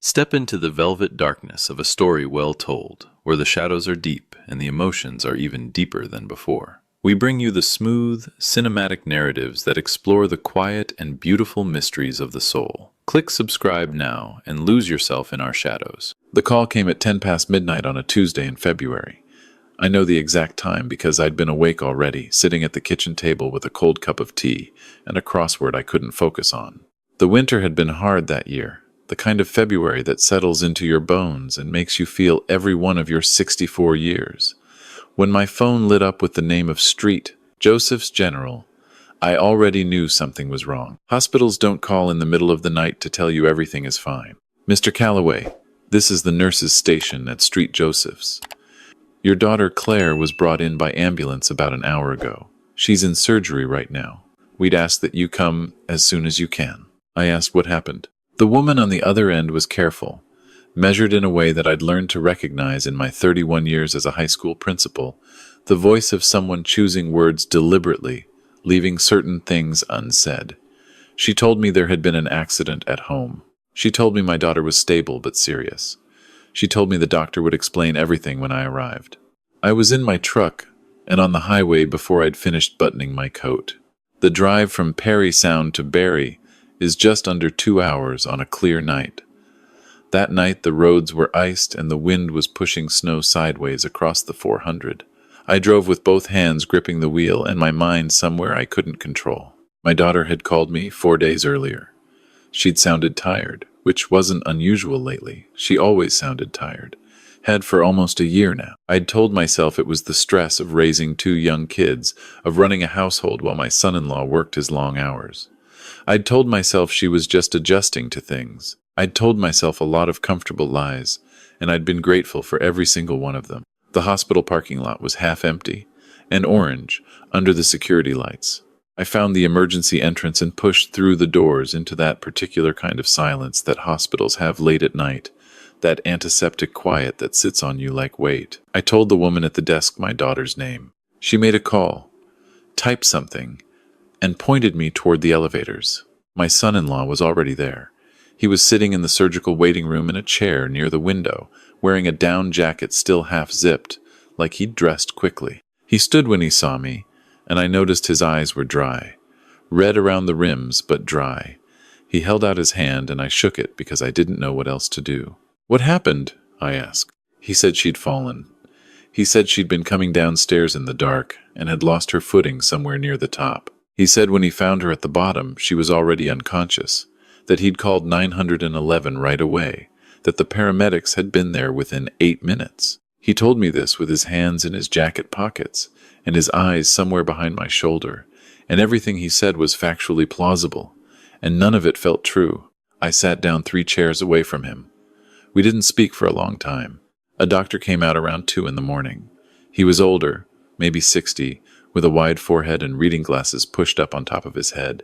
Step into the velvet darkness of a story well told, where the shadows are deep and the emotions are even deeper than before. We bring you the smooth, cinematic narratives that explore the quiet and beautiful mysteries of the soul. Click subscribe now and lose yourself in our shadows. The call came at 10 past midnight on a Tuesday in February. I know the exact time because I'd been awake already, sitting at the kitchen table with a cold cup of tea and a crossword I couldn't focus on. The winter had been hard that year, the kind of February that settles into your bones and makes you feel every one of your 64 years. When my phone lit up with the name of Street, Joseph's General, I already knew something was wrong. Hospitals don't call in the middle of the night to tell you everything is fine. Mr. Calloway, this is the nurse's station at Street Joseph's. Your daughter Claire was brought in by ambulance about an hour ago. She's in surgery right now. We'd ask that you come as soon as you can. I asked what happened. The woman on the other end was careful, measured in a way that I'd learned to recognize in my 31 years as a high school principal, the voice of someone choosing words deliberately, leaving certain things unsaid. She told me there had been an accident at home. She told me my daughter was stable but serious. She told me the doctor would explain everything when I arrived. I was in my truck and on the highway before I'd finished buttoning my coat. The drive from Perry Sound to Barrie is just under 2 hours on a clear night. That night the roads were iced and the wind was pushing snow sideways across the 400. I drove with both hands gripping the wheel and my mind somewhere I couldn't control. My daughter had called me 4 days earlier. She'd sounded tired, which wasn't unusual lately. She always sounded tired. Had for almost a year now. I'd told myself it was the stress of raising 2 young kids, of running a household while my son-in-law worked his long hours. I'd told myself she was just adjusting to things. I'd told myself a lot of comfortable lies, and I'd been grateful for every single one of them. The hospital parking lot was half empty, and orange, under the security lights. I found the emergency entrance and pushed through the doors into that particular kind of silence that hospitals have late at night, that antiseptic quiet that sits on you like weight. I told the woman at the desk my daughter's name. She made a call, typed something, and pointed me toward the elevators. My son-in-law was already there. He was sitting in the surgical waiting room in a chair near the window, wearing a down jacket still half-zipped, like he'd dressed quickly. He stood when he saw me, and I noticed his eyes were dry. Red around the rims, but dry. He held out his hand, and I shook it because I didn't know what else to do. "What happened?" I asked. He said she'd fallen. He said she'd been coming downstairs in the dark and had lost her footing somewhere near the top. He said when he found her at the bottom, she was already unconscious, that he'd called 911 right away, that the paramedics had been there within 8 minutes. He told me this with his hands in his jacket pockets and his eyes somewhere behind my shoulder, and everything he said was factually plausible, and none of it felt true. I sat down 3 chairs away from him. We didn't speak for a long time. A doctor came out around 2 in the morning. He was older, maybe 60, with a wide forehead and reading glasses pushed up on top of his head.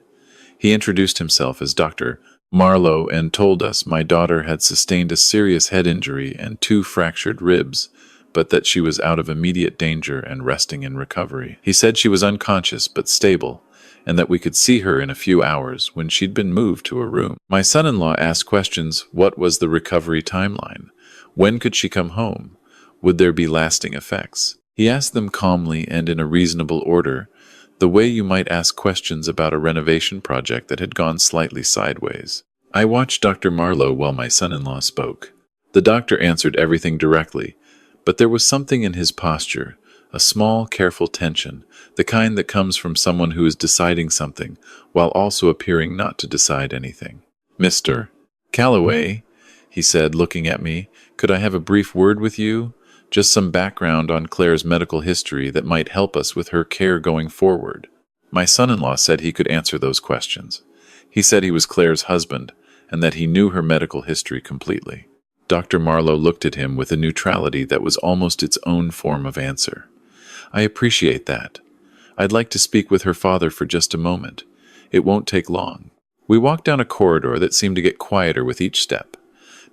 He introduced himself as Dr. Marlowe and told us my daughter had sustained a serious head injury and 2 fractured ribs, but that she was out of immediate danger and resting in recovery. He said she was unconscious but stable, and that we could see her in a few hours when she'd been moved to a room. My son-in-law asked questions. What was the recovery timeline? When could she come home? Would there be lasting effects? He asked them calmly and in a reasonable order, the way you might ask questions about a renovation project that had gone slightly sideways. I watched Dr. Marlowe while my son-in-law spoke. The doctor answered everything directly, but there was something in his posture, a small, careful tension, the kind that comes from someone who is deciding something while also appearing not to decide anything. "Mr. Calloway," he said, looking at me, "could I have a brief word with you? Just some background on Claire's medical history that might help us with her care going forward." My son-in-law said he could answer those questions. He said he was Claire's husband and that he knew her medical history completely. Dr. Marlowe looked at him with a neutrality that was almost its own form of answer. "I appreciate that. I'd like to speak with her father for just a moment. It won't take long." We walked down a corridor that seemed to get quieter with each step.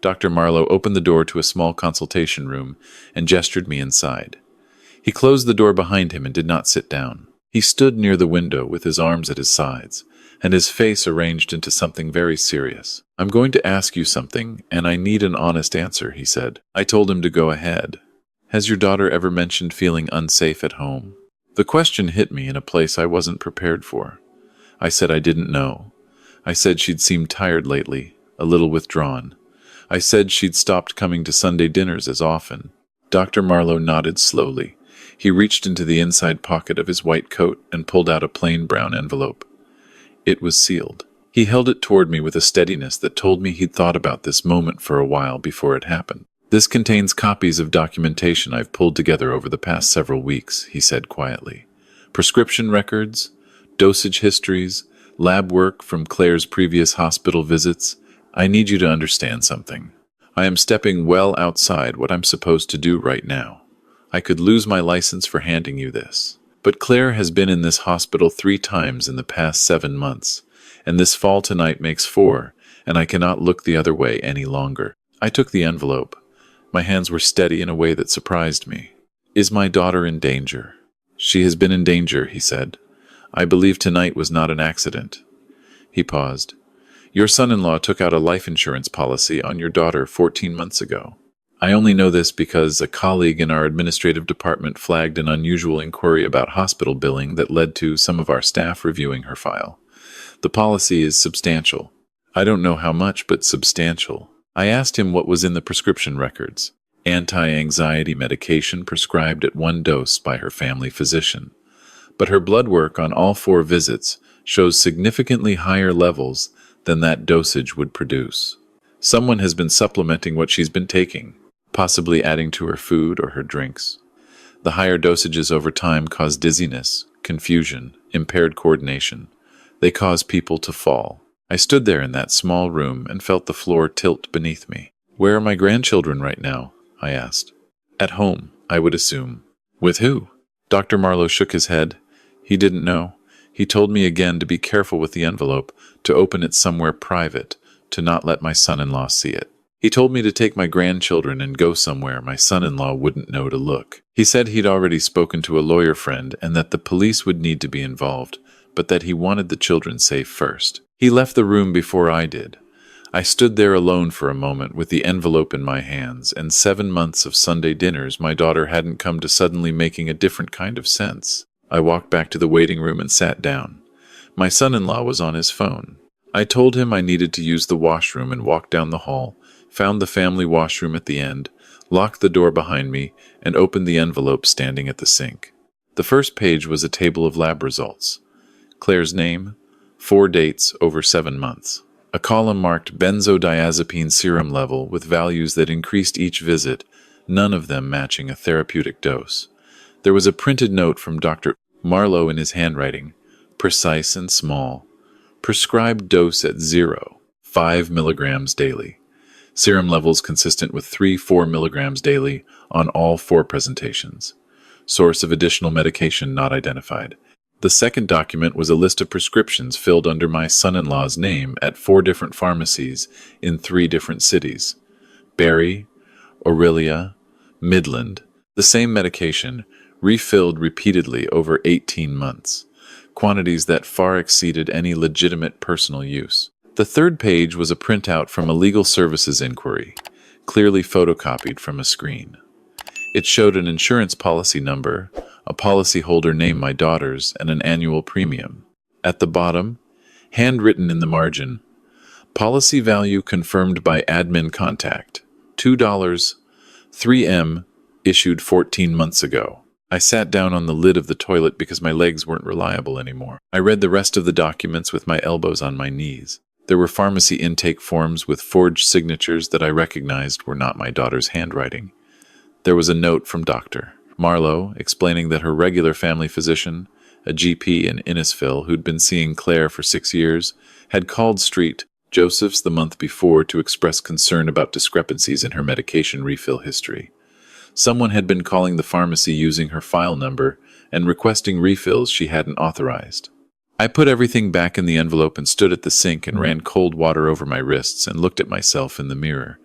Dr. Marlowe opened the door to a small consultation room and gestured me inside. He closed the door behind him and did not sit down. He stood near the window with his arms at his sides, and his face arranged into something very serious. "I'm going to ask you something, and I need an honest answer," he said. I told him to go ahead. "Has your daughter ever mentioned feeling unsafe at home?" The question hit me in a place I wasn't prepared for. I said I didn't know. I said she'd seemed tired lately, a little withdrawn. I said she'd stopped coming to Sunday dinners as often. Dr. Marlowe nodded slowly. He reached into the inside pocket of his white coat and pulled out a plain brown envelope. It was sealed. He held it toward me with a steadiness that told me he'd thought about this moment for a while before it happened. "This contains copies of documentation I've pulled together over the past several weeks," he said quietly. "Prescription records, dosage histories, lab work from Claire's previous hospital visits. I need you to understand something. I am stepping well outside what I'm supposed to do right now. I could lose my license for handing you this. But Claire has been in this hospital 3 times in the past 7 months, and this fall tonight makes 4, and I cannot look the other way any longer." I took the envelope. My hands were steady in a way that surprised me. "Is my daughter in danger?" "She has been in danger," he said. "I believe tonight was not an accident." He paused. "Your son-in-law took out a life insurance policy on your daughter 14 months ago. I only know this because a colleague in our administrative department flagged an unusual inquiry about hospital billing that led to some of our staff reviewing her file. The policy is substantial. I don't know how much, but substantial." I asked him what was in the prescription records. Anti-anxiety medication prescribed at 1 dose by her family physician. But her blood work on all 4 visits shows significantly higher levels than that dosage would produce. Someone has been supplementing what she's been taking, possibly adding to her food or her drinks. The higher dosages over time cause dizziness, confusion, impaired coordination. They cause people to fall. I stood there in that small room and felt the floor tilt beneath me. "Where are my grandchildren right now?" I asked. "At home, I would assume." "With who?" Dr. Marlowe shook his head. He didn't know. He told me again to be careful with the envelope, to open it somewhere private, to not let my son-in-law see it. He told me to take my grandchildren and go somewhere my son-in-law wouldn't know to look. He said he'd already spoken to a lawyer friend and that the police would need to be involved, but that he wanted the children safe first. He left the room before I did. I stood there alone for a moment with the envelope in my hands, and 7 months of Sunday dinners my daughter hadn't come to suddenly making a different kind of sense. I walked back to the waiting room and sat down. My son-in-law was on his phone. I told him I needed to use the washroom and walked down the hall, found the family washroom at the end, locked the door behind me, and opened the envelope standing at the sink. The first page was a table of lab results. Claire's name, 4 dates over 7 months. A column marked benzodiazepine serum level with values that increased each visit, none of them matching a therapeutic dose. There was a printed note from Dr. Marlowe in his handwriting, precise and small. Prescribed dose at 0, 5 milligrams daily. Serum levels consistent with 3-4 milligrams daily on all 4 presentations. Source of additional medication not identified. The second document was a list of prescriptions filled under my son-in-law's name at 4 different pharmacies in 3 different cities. Barry, Aurelia, Midland, the same medication, refilled repeatedly over 18 months, quantities that far exceeded any legitimate personal use. The third page was a printout from a legal services inquiry, clearly photocopied from a screen. It showed an insurance policy number, a policyholder name my daughter's, and an annual premium. At the bottom, handwritten in the margin, policy value confirmed by admin contact, $2, 3M, issued 14 months ago. I sat down on the lid of the toilet because my legs weren't reliable anymore. I read the rest of the documents with my elbows on my knees. There were pharmacy intake forms with forged signatures that I recognized were not my daughter's handwriting. There was a note from Dr. Marlowe explaining that her regular family physician, a GP in Innisfil who'd been seeing Claire for 6 years, had called Street Joseph's the month before to express concern about discrepancies in her medication refill history. Someone had been calling the pharmacy using her file number and requesting refills she hadn't authorized. I put everything back in the envelope and stood at the sink and ran cold water over my wrists and looked at myself in the mirror.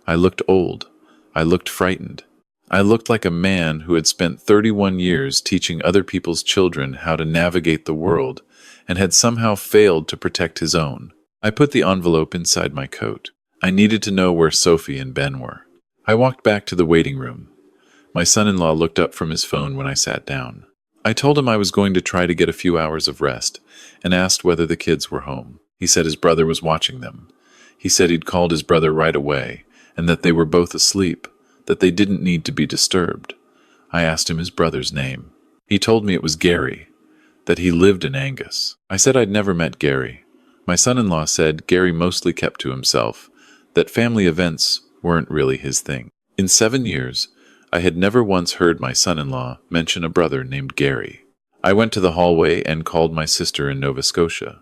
I looked old. I looked frightened. I looked like a man who had spent 31 years teaching other people's children how to navigate the world and had somehow failed to protect his own. I put the envelope inside my coat. I needed to know where Sophie and Ben were. I walked back to the waiting room. My son-in-law looked up from his phone when I sat down. I told him I was going to try to get a few hours of rest and asked whether the kids were home. He said his brother was watching them. He said he'd called his brother right away and that they were both asleep, that they didn't need to be disturbed. I asked him his brother's name. He told me it was Gary, that he lived in Angus. I said I'd never met Gary. My son-in-law said Gary mostly kept to himself, that family events weren't really his thing. In 7 years, I had never once heard my son-in-law mention a brother named Gary. I went to the hallway and called my sister in Nova Scotia.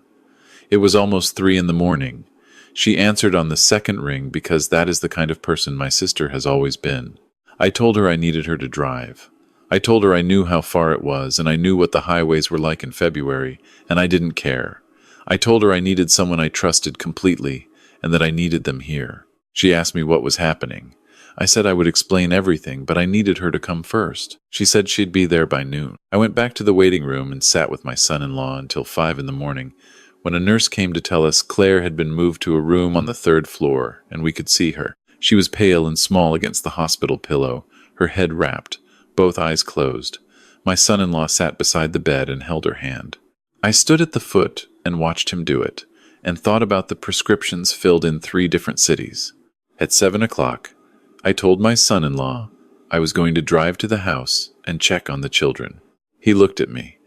It was almost 3 a.m. She answered on the second ring because that is the kind of person my sister has always been. I told her I needed her to drive. I told her I knew how far it was and I knew what the highways were like in February, and I didn't care. I told her I needed someone I trusted completely and that I needed them here. She asked me what was happening. I said I would explain everything, but I needed her to come first. She said she'd be there by noon. I went back to the waiting room and sat with my son-in-law until 5 a.m. when a nurse came to tell us Claire had been moved to a room on the 3rd floor and we could see her. She was pale and small against the hospital pillow, her head wrapped, both eyes closed. My son-in-law sat beside the bed and held her hand. I stood at the foot and watched him do it, and thought about the prescriptions filled in 3 different cities. At 7 o'clock, I told my son-in-law I was going to drive to the house and check on the children. He looked at me.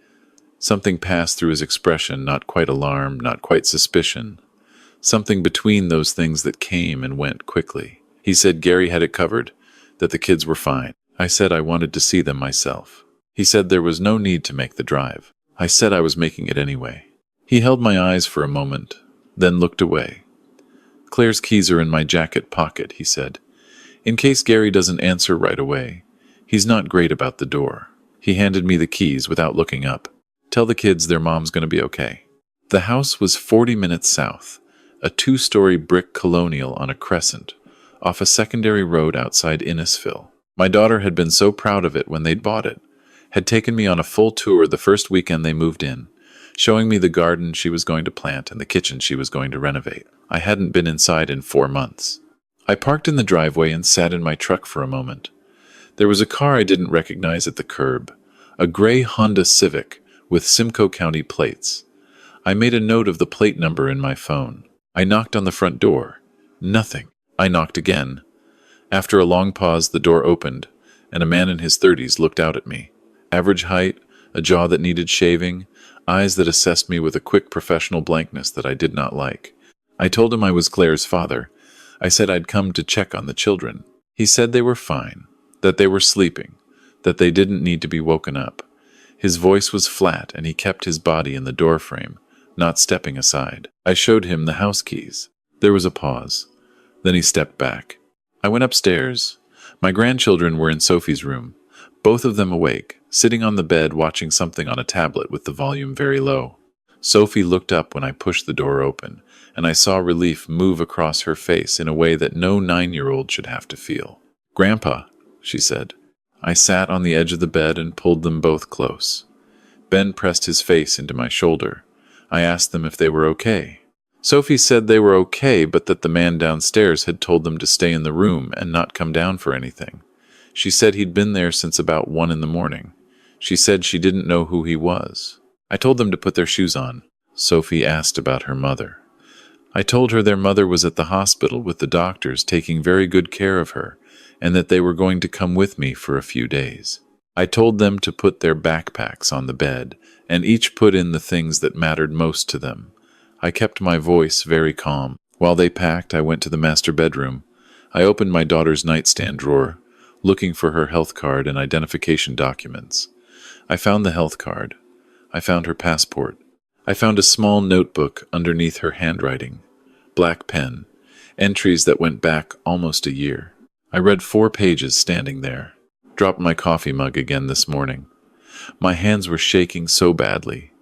Something passed through his expression, not quite alarm, not quite suspicion. Something between those things that came and went quickly. He said Gary had it covered, that the kids were fine. I said I wanted to see them myself. He said there was no need to make the drive. I said I was making it anyway. He held my eyes for a moment, then looked away. Claire's keys are in my jacket pocket, he said. In case Gary doesn't answer right away. He's not great about the door. He handed me the keys without looking up. Tell the kids their mom's going to be okay. The house was 40 minutes south, a 2-story brick colonial on a crescent, off a secondary road outside Innisfil. My daughter had been so proud of it when they'd bought it, had taken me on a full tour the first weekend they moved in, showing me the garden she was going to plant and the kitchen she was going to renovate. I hadn't been inside in 4 months. I parked in the driveway and sat in my truck for a moment. There was a car I didn't recognize at the curb, a gray Honda Civic with Simcoe County plates. I made a note of the plate number in my phone. I knocked on the front door. Nothing. I knocked again. After a long pause, the door opened, and a man in his 30s looked out at me. Average height, a jaw that needed shaving, eyes that assessed me with a quick professional blankness that I did not like. I told him I was Claire's father. I said I'd come to check on the children. He said they were fine, that they were sleeping, that they didn't need to be woken up. His voice was flat, and he kept his body in the doorframe, not stepping aside. I showed him the house keys. There was a pause. Then he stepped back. I went upstairs. My grandchildren were in Sophie's room, both of them awake, sitting on the bed watching something on a tablet with the volume very low. Sophie looked up when I pushed the door open, and I saw relief move across her face in a way that no 9-year-old should have to feel. "Grandpa," she said. I sat on the edge of the bed and pulled them both close. Ben pressed his face into my shoulder. I asked them if they were okay. Sophie said they were okay, but that the man downstairs had told them to stay in the room and not come down for anything. She said he'd been there since about 1 a.m. She said she didn't know who he was. I told them to put their shoes on. Sophie asked about her mother. I told her their mother was at the hospital with the doctors taking very good care of her, and that they were going to come with me for a few days. I told them to put their backpacks on the bed, and each put in the things that mattered most to them. I kept my voice very calm. While they packed, I went to the master bedroom. I opened my daughter's nightstand drawer, looking for her health card and identification documents. I found the health card. I found her passport. I found a small notebook underneath her handwriting. Black pen. Entries that went back almost a year. I read 4 pages standing there. Dropped my coffee mug again this morning. My hands were shaking so badly.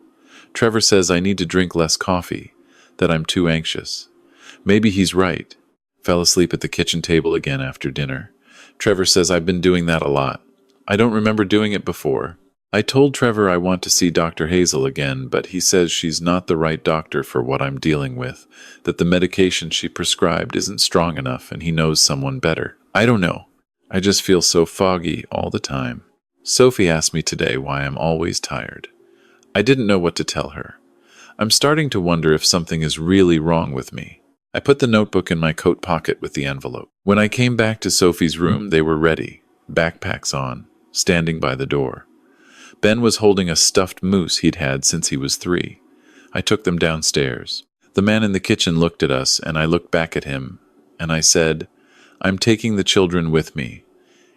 Trevor says I need to drink less coffee, that I'm too anxious. Maybe he's right. Fell asleep at the kitchen table again after dinner. Trevor says I've been doing that a lot. I don't remember doing it before. I told Trevor I want to see Dr. Hazel again, but he says she's not the right doctor for what I'm dealing with, that the medication she prescribed isn't strong enough and he knows someone better. I don't know. I just feel so foggy all the time. Sophie asked me today why I'm always tired. I didn't know what to tell her. I'm starting to wonder if something is really wrong with me. I put the notebook in my coat pocket with the envelope. When I came back to Sophie's room, they were ready, backpacks on, standing by the door. Ben was holding a stuffed moose he'd had since he was 3. I took them downstairs. The man in the kitchen looked at us, and I looked back at him, and I said, "I'm taking the children with me.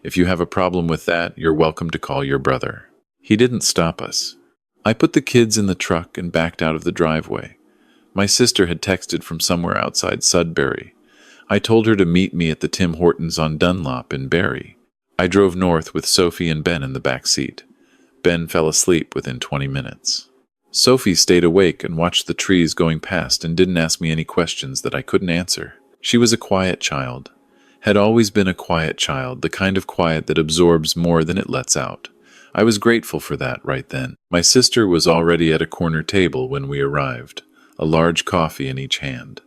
If you have a problem with that, you're welcome to call your brother." He didn't stop us. I put the kids in the truck and backed out of the driveway. My sister had texted from somewhere outside Sudbury. I told her to meet me at the Tim Hortons on Dunlop in Barrie. I drove north with Sophie and Ben in the back seat. Ben fell asleep within 20 minutes. Sophie stayed awake and watched the trees going past and didn't ask me any questions that I couldn't answer. She was a quiet child. Had always been a quiet child, the kind of quiet that absorbs more than it lets out. I was grateful for that right then. My sister was already at a corner table when we arrived, a large coffee in each hand.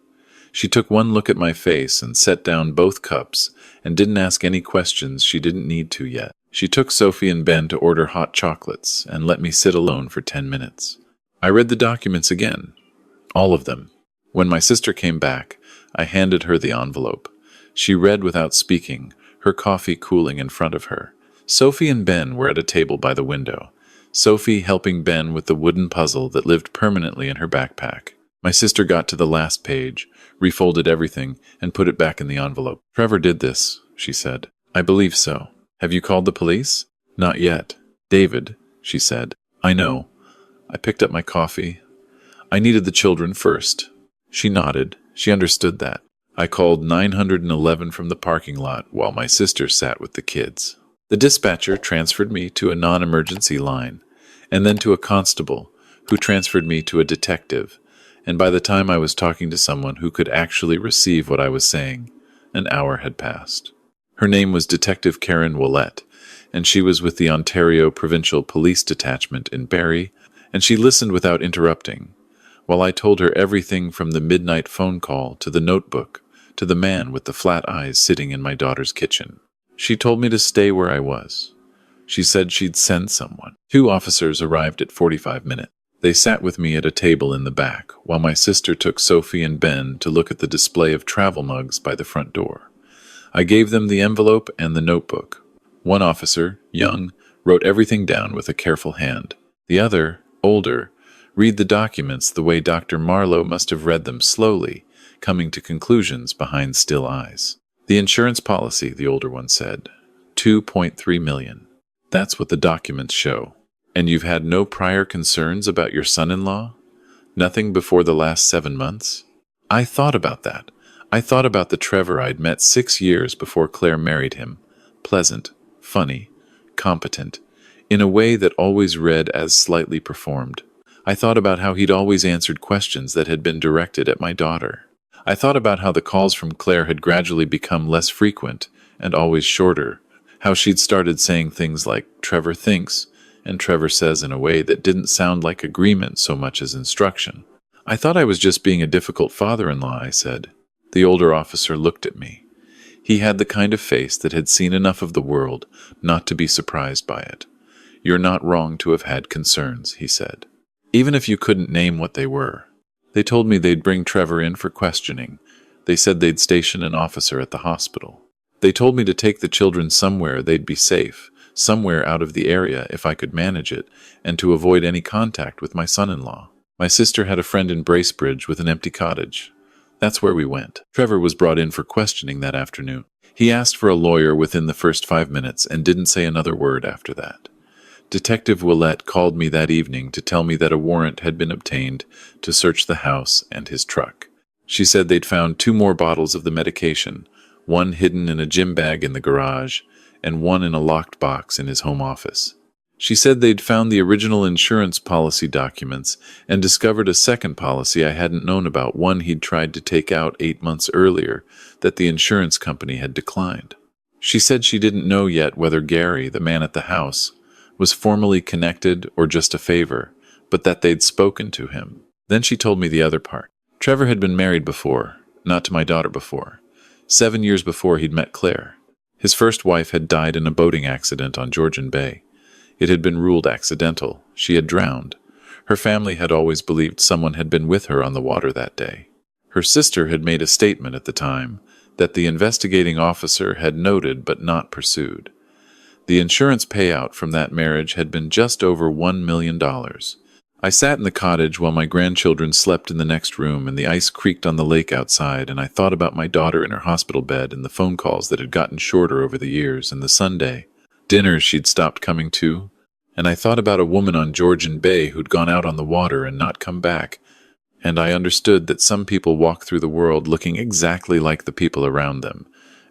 She took one look at my face and set down both cups and didn't ask any questions she didn't need to yet. She took Sophie and Ben to order hot chocolates and let me sit alone for 10 minutes. I read the documents again, all of them. When my sister came back, I handed her the envelope. She read without speaking, her coffee cooling in front of her. Sophie and Ben were at a table by the window, Sophie helping Ben with the wooden puzzle that lived permanently in her backpack. My sister got to the last page, refolded everything, and put it back in the envelope. "Trevor did this," she said. "I believe so. Have you called the police?" "Not yet." "David," she said. "I know." I picked up my coffee. "I needed the children first." She nodded. She understood that. I called 911 from the parking lot while my sister sat with the kids. The dispatcher transferred me to a non-emergency line, and then to a constable, who transferred me to a detective, and by the time I was talking to someone who could actually receive what I was saying, an hour had passed. Her name was Detective Karen Willett, and she was with the Ontario Provincial Police Detachment in Barrie, and she listened without interrupting, while I told her everything from the midnight phone call to the notebook to the man with the flat eyes sitting in my daughter's kitchen. She told me to stay where I was. She said she'd send someone. 2 officers arrived at 45 minutes. They sat with me at a table in the back, while my sister took Sophie and Ben to look at the display of travel mugs by the front door. I gave them the envelope and the notebook. One officer, young, wrote everything down with a careful hand. The other, older, read the documents the way Dr. Marlowe must have read them slowly, coming to conclusions behind still eyes. "The insurance policy," the older one said. $2.3 million. "That's what the documents show. And you've had no prior concerns about your son-in-law? Nothing before the last 7 months?" I thought about that. I thought about the Trevor I'd met 6 years before Claire married him. Pleasant, funny, competent, in a way that always read as slightly performed. I thought about how he'd always answered questions that had been directed at my daughter. I thought about how the calls from Claire had gradually become less frequent and always shorter, how she'd started saying things like, "Trevor thinks," and Trevor says in a way that didn't sound like agreement so much as instruction. "I thought I was just being a difficult father-in-law," I said. The older officer looked at me. He had the kind of face that had seen enough of the world not to be surprised by it. "You're not wrong to have had concerns," he said. "Even if you couldn't name what they were." They told me they'd bring Trevor in for questioning. They said they'd station an officer at the hospital. They told me to take the children somewhere they'd be safe, somewhere out of the area if I could manage it, and to avoid any contact with my son-in-law. My sister had a friend in Bracebridge with an empty cottage. That's where we went. Trevor was brought in for questioning that afternoon. He asked for a lawyer within the first 5 minutes and didn't say another word after that. Detective Willett called me that evening to tell me that a warrant had been obtained to search the house and his truck. She said they'd found 2 more bottles of the medication, one hidden in a gym bag in the garage, and one in a locked box in his home office. She said they'd found the original insurance policy documents and discovered a second policy I hadn't known about, one he'd tried to take out 8 months earlier that the insurance company had declined. She said she didn't know yet whether Gary, the man at the house, was formally connected or just a favor, but that they'd spoken to him. Then she told me the other part. Trevor had been married before, not to my daughter before. 7 years before he'd met Claire. His first wife had died in a boating accident on Georgian Bay. It had been ruled accidental. She had drowned. Her family had always believed someone had been with her on the water that day. Her sister had made a statement at the time that the investigating officer had noted but not pursued. The insurance payout from that marriage had been just over $1 million. I sat in the cottage while my grandchildren slept in the next room and the ice creaked on the lake outside, and I thought about my daughter in her hospital bed and the phone calls that had gotten shorter over the years and the Sunday dinners she'd stopped coming to, and I thought about a woman on Georgian Bay who'd gone out on the water and not come back, and I understood that some people walk through the world looking exactly like the people around them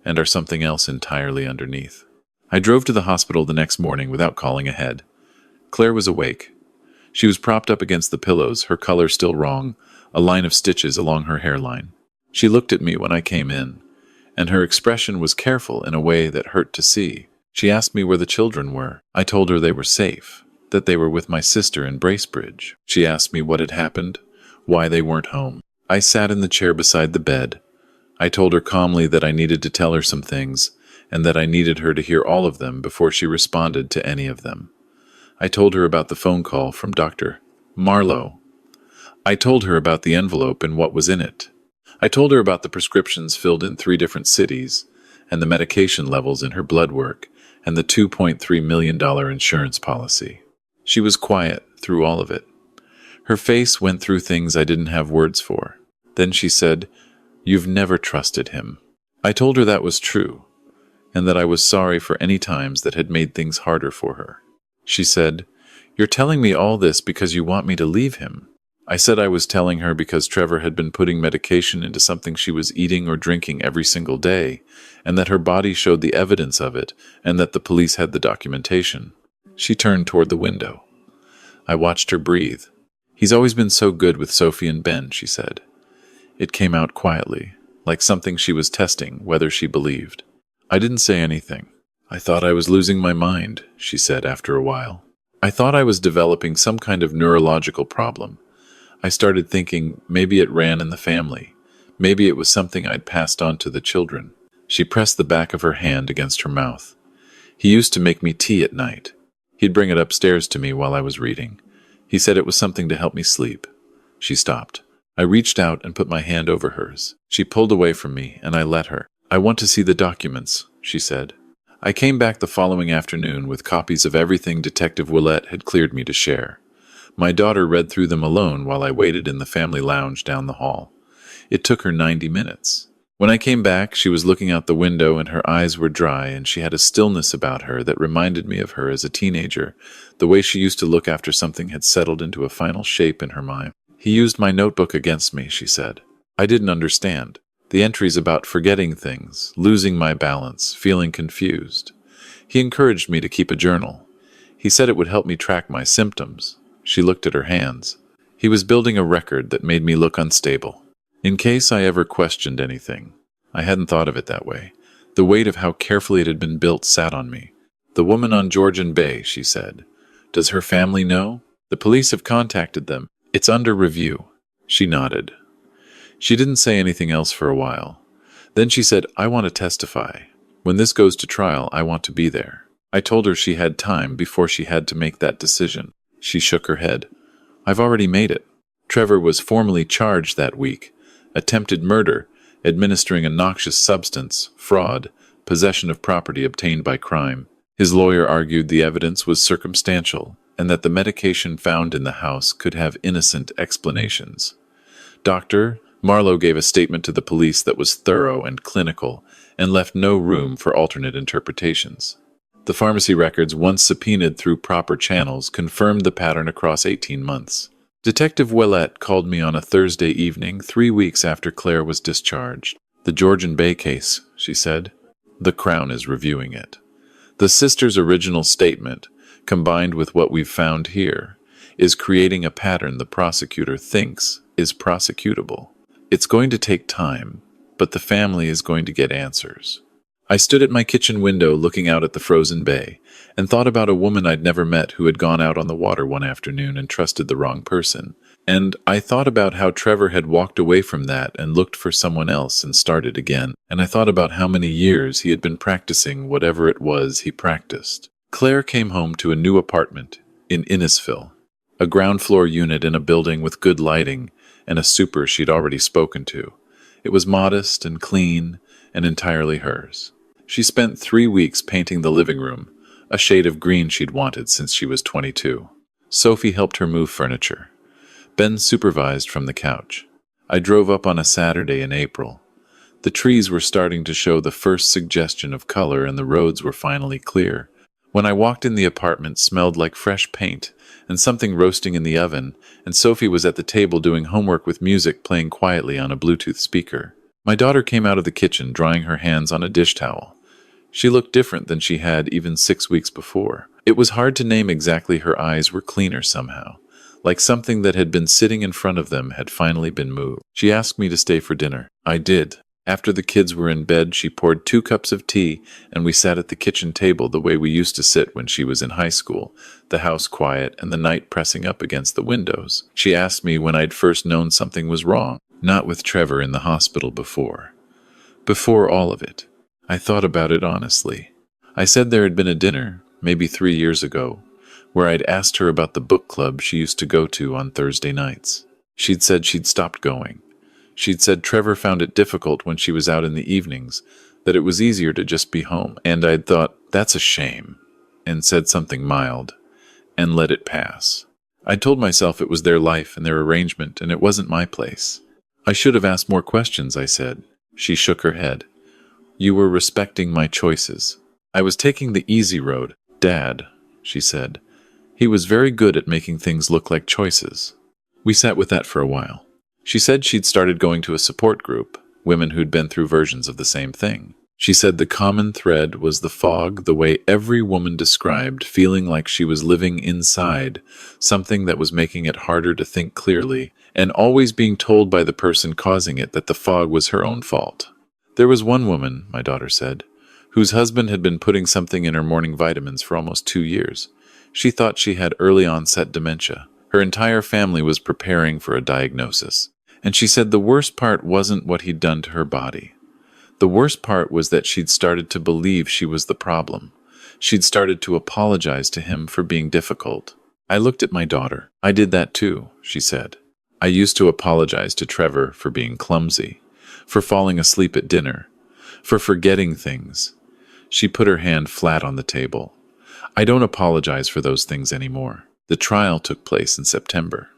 and are something else entirely underneath. I drove to the hospital the next morning without calling ahead. Claire was awake. She was propped up against the pillows, her color still wrong, a line of stitches along her hairline. She looked at me when I came in, and her expression was careful in a way that hurt to see. She asked me where the children were. I told her they were safe, that they were with my sister in Bracebridge. She asked me what had happened, why they weren't home. I sat in the chair beside the bed. I told her calmly that I needed to tell her some things, and that I needed her to hear all of them before she responded to any of them. I told her about the phone call from Dr. Marlowe. I told her about the envelope and what was in it. I told her about the prescriptions filled in 3 different cities, and the medication levels in her blood work, and the $2.3 million insurance policy. She was quiet through all of it. Her face went through things I didn't have words for. Then she said, "You've never trusted him." I told her that was true, and that I was sorry for any times that had made things harder for her. She said, "You're telling me all this because you want me to leave him." I said I was telling her because Trevor had been putting medication into something she was eating or drinking every single day, and that her body showed the evidence of it, and that the police had the documentation. She turned toward the window. I watched her breathe. "He's always been so good with Sophie and Ben," she said. It came out quietly, like something she was testing whether she believed. I didn't say anything. "I thought I was losing my mind," she said after a while. "I thought I was developing some kind of neurological problem. I started thinking maybe it ran in the family. Maybe it was something I'd passed on to the children." She pressed the back of her hand against her mouth. "He used to make me tea at night. He'd bring it upstairs to me while I was reading. He said it was something to help me sleep." She stopped. I reached out and put my hand over hers. She pulled away from me, and I let her. "I want to see the documents," she said. I came back the following afternoon with copies of everything Detective Willett had cleared me to share. My daughter read through them alone while I waited in the family lounge down the hall. It took her 90 minutes. When I came back, she was looking out the window and her eyes were dry, and she had a stillness about her that reminded me of her as a teenager, the way she used to look after something had settled into a final shape in her mind. "He used my notebook against me," she said. I didn't understand. The entries about forgetting things, losing my balance, feeling confused. He encouraged me to keep a journal. He said it would help me track my symptoms. She looked at her hands. He was building a record that made me look unstable. In case I ever questioned anything. I hadn't thought of it that way. The weight of how carefully it had been built sat on me. "The woman on Georgian Bay," she said. "Does her family know?" "The police have contacted them. It's under review." She nodded. She didn't say anything else for a while. Then she said, "I want to testify. When this goes to trial, I want to be there." I told her she had time before she had to make that decision. She shook her head. "I've already made it." Trevor was formally charged that week. Attempted murder, administering a noxious substance, fraud, possession of property obtained by crime. His lawyer argued the evidence was circumstantial, and that the medication found in the house could have innocent explanations. Dr. Marlowe gave a statement to the police that was thorough and clinical, and left no room for alternate interpretations. The pharmacy records, once subpoenaed through proper channels, confirmed the pattern across 18 months. Detective Willett called me on a Thursday evening 3 weeks after Claire was discharged. "The Georgian Bay case," she said. "The Crown is reviewing it. The sister's original statement, combined with what we've found here, is creating a pattern the prosecutor thinks is prosecutable. It's going to take time, but the family is going to get answers." I stood at my kitchen window looking out at the frozen bay and thought about a woman I'd never met who had gone out on the water one afternoon and trusted the wrong person. And I thought about how Trevor had walked away from that and looked for someone else and started again. And I thought about how many years he had been practicing whatever it was he practiced. Claire came home to a new apartment in Innisfil, a ground floor unit in a building with good lighting and a super she'd already spoken to. It was modest and clean and entirely hers. She spent 3 weeks painting the living room, a shade of green she'd wanted since she was 22. Sophie helped her move furniture. Ben supervised from the couch. I drove up on a Saturday in April. The trees were starting to show the first suggestion of color and the roads were finally clear. When I walked in, the apartment smelled like fresh paint and something roasting in the oven, and Sophie was at the table doing homework with music playing quietly on a Bluetooth speaker. My daughter came out of the kitchen drying her hands on a dish towel. She looked different than she had even 6 weeks before. It was hard to name exactly. Her eyes were cleaner somehow, like something that had been sitting in front of them had finally been moved. She asked me to stay for dinner. I did. After the kids were in bed, she poured 2 cups of tea, and we sat at the kitchen table the way we used to sit when she was in high school, the house quiet and the night pressing up against the windows. She asked me when I'd first known something was wrong, not with Trevor in the hospital before. Before all of it. I thought about it honestly. I said there had been a dinner, maybe 3 years ago, where I'd asked her about the book club she used to go to on Thursday nights. She'd said she'd stopped going. She'd said Trevor found it difficult when she was out in the evenings, that it was easier to just be home. And I'd thought, that's a shame, and said something mild, and let it pass. I told myself it was their life and their arrangement, and it wasn't my place. I should have asked more questions, I said. She shook her head. You were respecting my choices. I was taking the easy road. Dad, she said. He was very good at making things look like choices. We sat with that for a while. She said she'd started going to a support group, women who'd been through versions of the same thing. She said the common thread was the fog, the way every woman described feeling like she was living inside, something that was making it harder to think clearly, and always being told by the person causing it that the fog was her own fault. There was one woman, my daughter said, whose husband had been putting something in her morning vitamins for almost 2 years. She thought she had early onset dementia. Her entire family was preparing for a diagnosis. And she said the worst part wasn't what he'd done to her body. The worst part was that she'd started to believe she was the problem. She'd started to apologize to him for being difficult. I looked at my daughter. I did that too, she said. I used to apologize to Trevor for being clumsy, for falling asleep at dinner, for forgetting things. She put her hand flat on the table. I don't apologize for those things anymore. The trial took place in September.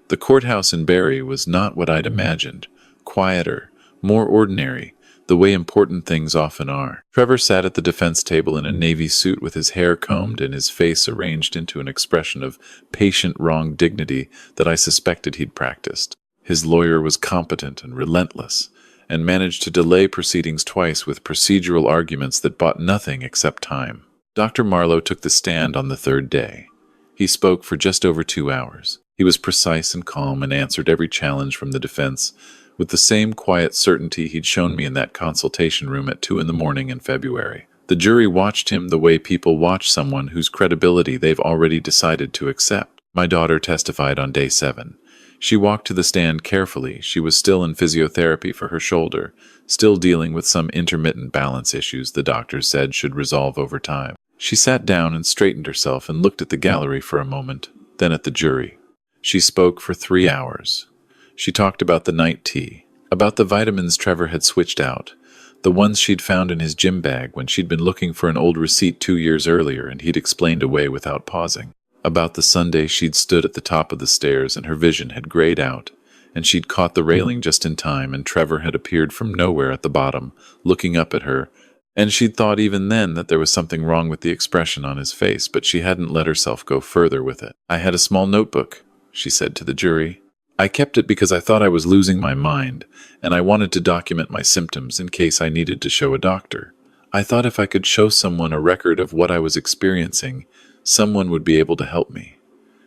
The courthouse in Barrie was not what I'd imagined. Quieter, more ordinary, the way important things often are. Trevor sat at the defense table in a navy suit with his hair combed and his face arranged into an expression of patient wrong dignity that I suspected he'd practiced. His lawyer was competent and relentless, and managed to delay proceedings twice with procedural arguments that bought nothing except time. Dr. Marlowe took the stand on the 3rd day. He spoke for just over 2 hours. He was precise and calm and answered every challenge from the defense with the same quiet certainty he'd shown me in that consultation room at 2 a.m. in February. The jury watched him the way people watch someone whose credibility they've already decided to accept. My daughter testified on day 7. She walked to the stand carefully. She was still in physiotherapy for her shoulder, still dealing with some intermittent balance issues the doctors said should resolve over time. She sat down and straightened herself and looked at the gallery for a moment, then at the jury. She spoke for 3 hours. She talked about the night tea, about the vitamins Trevor had switched out, the ones she'd found in his gym bag when she'd been looking for an old receipt 2 years earlier and he'd explained away without pausing, about the Sunday she'd stood at the top of the stairs and her vision had grayed out, and she'd caught the railing just in time and Trevor had appeared from nowhere at the bottom, looking up at her, and she'd thought even then that there was something wrong with the expression on his face, but she hadn't let herself go further with it. I had a small notebook, she said to the jury. I kept it because I thought I was losing my mind, and I wanted to document my symptoms in case I needed to show a doctor. I thought if I could show someone a record of what I was experiencing, someone would be able to help me.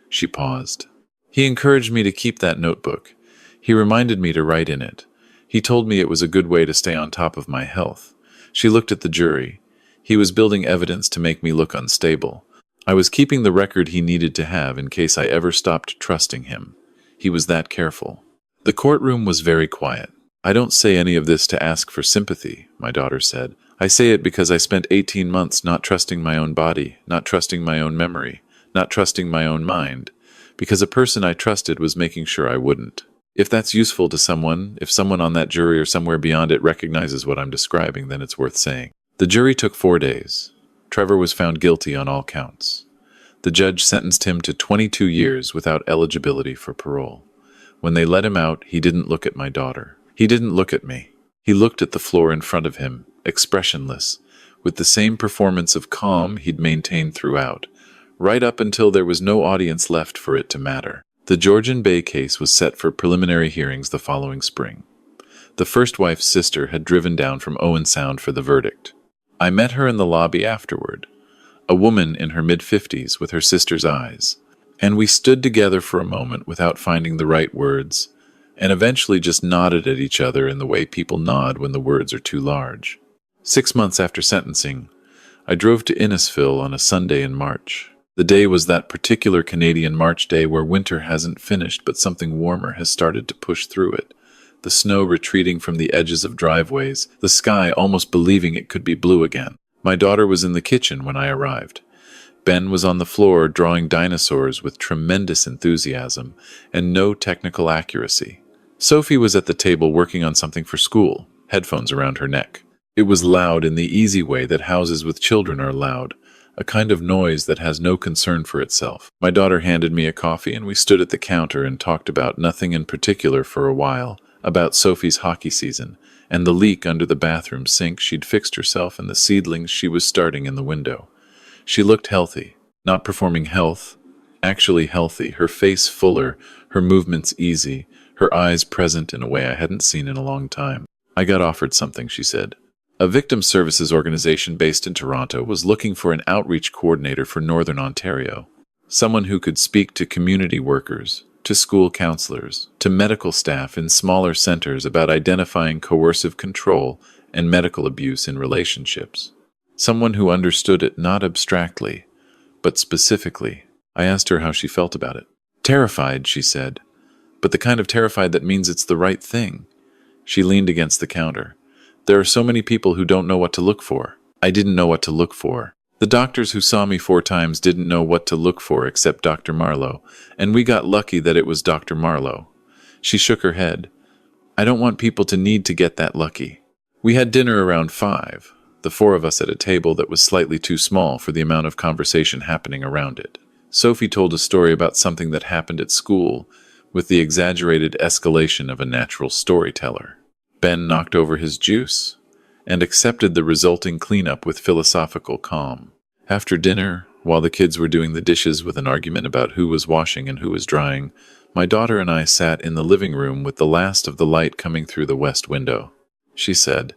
She paused. He encouraged me to keep that notebook. He reminded me to write in it. He told me it was a good way to stay on top of my health. She looked at the jury. He was building evidence to make me look unstable. I was keeping the record he needed to have in case I ever stopped trusting him. He was that careful. The courtroom was very quiet. I don't say any of this to ask for sympathy, my daughter said. I say it because I spent 18 months not trusting my own body, not trusting my own memory, not trusting my own mind, because a person I trusted was making sure I wouldn't. If that's useful to someone, if someone on that jury or somewhere beyond it recognizes what I'm describing, then it's worth saying. The jury took 4 days. Trevor was found guilty on all counts. The judge sentenced him to 22 years without eligibility for parole. When they let him out, he didn't look at my daughter. He didn't look at me. He looked at the floor in front of him, expressionless, with the same performance of calm he'd maintained throughout, right up until there was no audience left for it to matter. The Georgian Bay case was set for preliminary hearings the following spring. The first wife's sister had driven down from Owen Sound for the verdict. I met her in the lobby afterward, a woman in her mid-50s with her sister's eyes, and we stood together for a moment without finding the right words, and eventually just nodded at each other in the way people nod when the words are too large. 6 months after sentencing, I drove to Innisfil on a Sunday in March. The day was that particular Canadian March day where winter hasn't finished but something warmer has started to push through it. The snow retreating from the edges of driveways, the sky almost believing it could be blue again. My daughter was in the kitchen when I arrived. Ben was on the floor drawing dinosaurs with tremendous enthusiasm and no technical accuracy. Sophie was at the table working on something for school, headphones around her neck. It was loud in the easy way that houses with children are loud, a kind of noise that has no concern for itself. My daughter handed me a coffee and we stood at the counter and talked about nothing in particular for a while, about Sophie's hockey season, and the leak under the bathroom sink she'd fixed herself and the seedlings she was starting in the window. She looked healthy, not performing health, actually healthy, her face fuller, her movements easy, her eyes present in a way I hadn't seen in a long time. I got offered something, she said. A victim services organization based in Toronto was looking for an outreach coordinator for Northern Ontario, someone who could speak to community workers, to school counselors, to medical staff in smaller centers about identifying coercive control and medical abuse in relationships. Someone who understood it not abstractly, but specifically. I asked her how she felt about it. Terrified, she said, but the kind of terrified that means it's the right thing. She leaned against the counter. There are so many people who don't know what to look for. I didn't know what to look for. The doctors who saw me 4 times didn't know what to look for except Dr. Marlowe, and we got lucky that it was Dr. Marlowe. She shook her head. I don't want people to need to get that lucky. We had dinner around 5, the 4 of us at a table that was slightly too small for the amount of conversation happening around it. Sophie told a story about something that happened at school, with the exaggerated escalation of a natural storyteller. Ben knocked over his juice and accepted the resulting cleanup with philosophical calm. After dinner, while the kids were doing the dishes with an argument about who was washing and who was drying, my daughter and I sat in the living room with the last of the light coming through the west window. She said,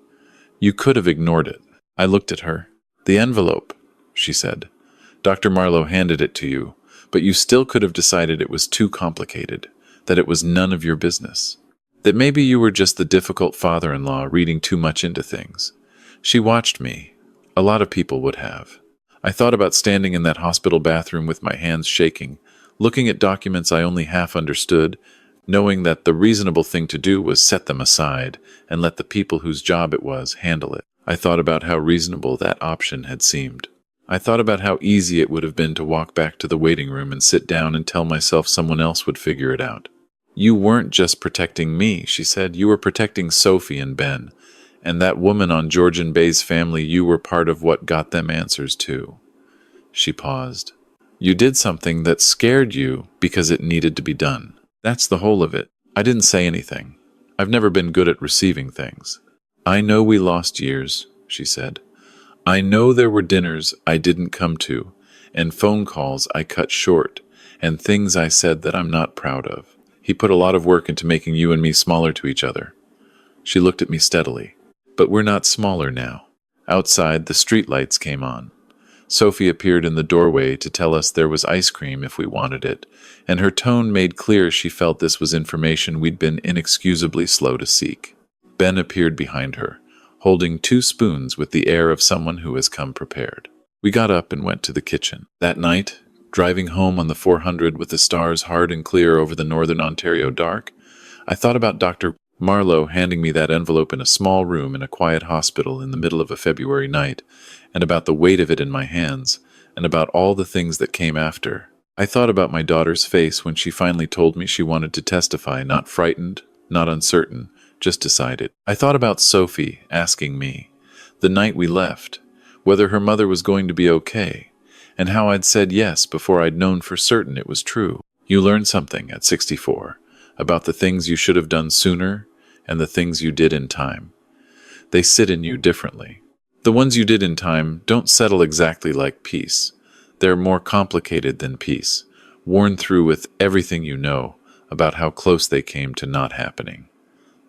"You could have ignored it." I looked at her. "The envelope," she said. "Dr. Marlowe handed it to you, but you still could have decided it was too complicated, that it was none of your business. That maybe you were just the difficult father-in-law reading too much into things." She watched me. A lot of people would have. I thought about standing in that hospital bathroom with my hands shaking, looking at documents I only half understood, knowing that the reasonable thing to do was set them aside and let the people whose job it was handle it. I thought about how reasonable that option had seemed. I thought about how easy it would have been to walk back to the waiting room and sit down and tell myself someone else would figure it out. "You weren't just protecting me," she said. "You were protecting Sophie and Ben. And that woman on Georgian Bay's family, you were part of what got them answers too." She paused. "You did something that scared you because it needed to be done. That's the whole of it." I didn't say anything. I've never been good at receiving things. "I know we lost years," she said. "I know there were dinners I didn't come to, and phone calls I cut short, and things I said that I'm not proud of. He put a lot of work into making you and me smaller to each other." She looked at me steadily. "But we're not smaller now." Outside, the streetlights came on. Sophie appeared in the doorway to tell us there was ice cream if we wanted it, and her tone made clear she felt this was information we'd been inexcusably slow to seek. Ben appeared behind her, holding 2 spoons with the air of someone who has come prepared. We got up and went to the kitchen. That night, driving home on the 400 with the stars hard and clear over the northern Ontario dark, I thought about Dr. Marlowe handing me that envelope in a small room in a quiet hospital in the middle of a February night, and about the weight of it in my hands, and about all the things that came after. I thought about my daughter's face when she finally told me she wanted to testify, not frightened, not uncertain, just decided. I thought about Sophie asking me, the night we left, whether her mother was going to be okay, and how I'd said yes before I'd known for certain it was true. You learn something at 64 about the things you should have done sooner and the things you did in time. They sit in you differently. The ones you did in time don't settle exactly like peace. They're more complicated than peace, worn through with everything you know about how close they came to not happening.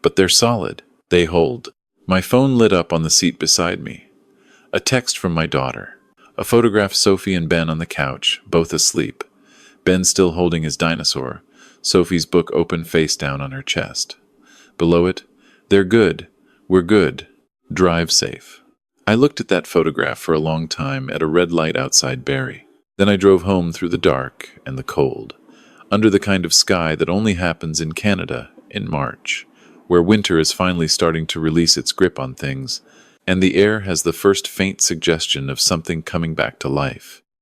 But they're solid. They hold. My phone lit up on the seat beside me. A text from my daughter. A photograph of Sophie and Ben on the couch, both asleep. Ben still holding his dinosaur. Sophie's book open face down on her chest. Below it, "They're good. We're good. Drive safe." I looked at that photograph for a long time at a red light outside Barrie. Then I drove home through the dark and the cold, under the kind of sky that only happens in Canada in March, where winter is finally starting to release its grip on things, and the air has the first faint suggestion of something coming back to life.